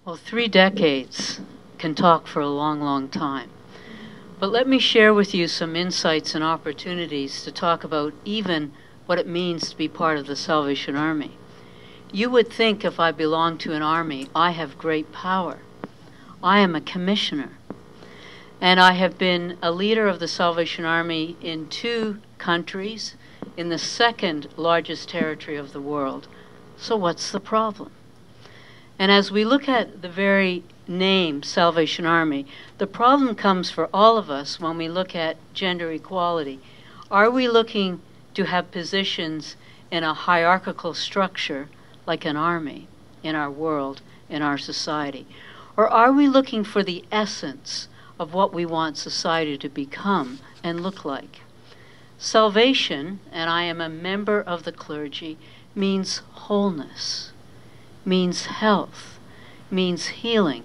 Well, 3 decades can talk for a long, long time. But let me share with you some insights and opportunities to talk about even what it means to be part of the Salvation Army. You would think if I belong to an army, I have great power. I am a commissioner. And I have been a leader of the Salvation Army in 2 countries, in the 2nd largest territory of the world. So what's the problem? And as we look at the very name, Salvation Army, the problem comes for all of us when we look at gender equality. Are we looking to have positions in a hierarchical structure like an army in our world, in our society? Or are we looking for the essence of what we want society to become and look like? Salvation, and I am a member of the clergy, means wholeness, means health, means healing,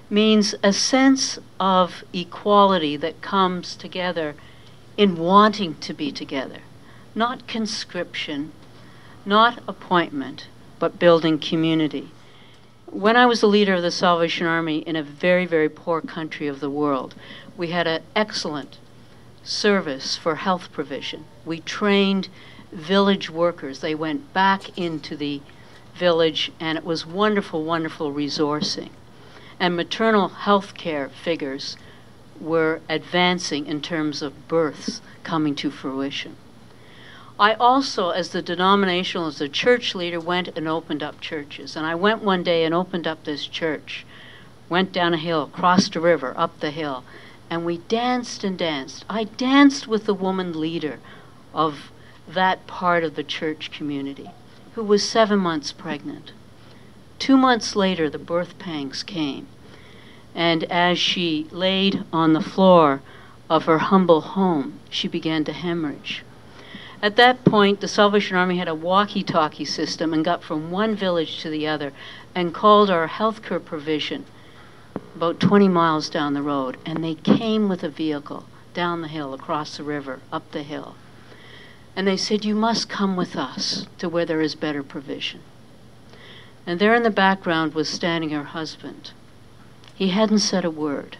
means a sense of equality that comes together in wanting to be together. Not conscription, not appointment, but building community. When I was the leader of the Salvation Army in a very, very poor country of the world, we had an excellent service for health provision. We trained village workers. They went back into the village, and it was wonderful, wonderful resourcing. And maternal health care figures were advancing in terms of births coming to fruition. I also, as the denominational, as a church leader, went and opened up churches. And I went one day and opened up this church, went down a hill, crossed a river, up the hill, and we danced and danced. I danced with the woman leader of that part of the church community, who was 7 months pregnant. 2 months later, the birth pangs came. And as she laid on the floor of her humble home, she began to hemorrhage. At that point, the Salvation Army had a walkie-talkie system and got from one village to the other and called our healthcare provision about 20 miles down the road. And they came with a vehicle down the hill, across the river, up the hill. And they said, "You must come with us to where there is better provision." And there in the background was standing her husband. He hadn't said a word.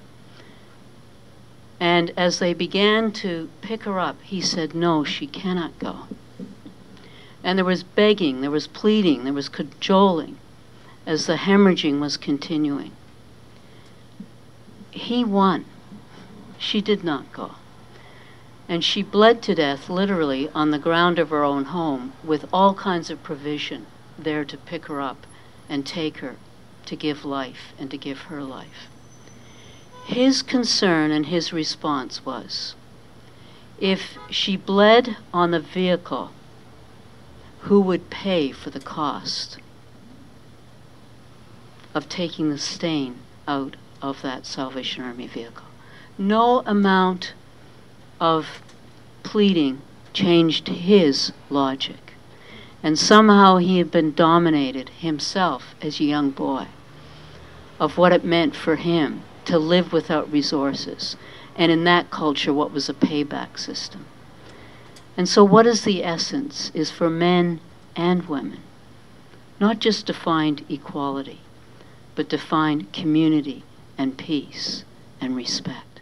And as they began to pick her up, he said, "No, she cannot go." And there was begging, there was pleading, there was cajoling as the hemorrhaging was continuing. He won. She did not go. And she bled to death, literally, on the ground of her own home, with all kinds of provision there to pick her up and take her to give life and to give her life. His concern and his response was, if she bled on the vehicle, who would pay for the cost of taking the stain out of that Salvation Army vehicle? No amount of pleading changed his logic. And somehow he had been dominated himself as a young boy of what it meant for him to live without resources. And in that culture, what was a payback system. And so what is the essence is for men and women, not just to find equality, but to find community and peace and respect.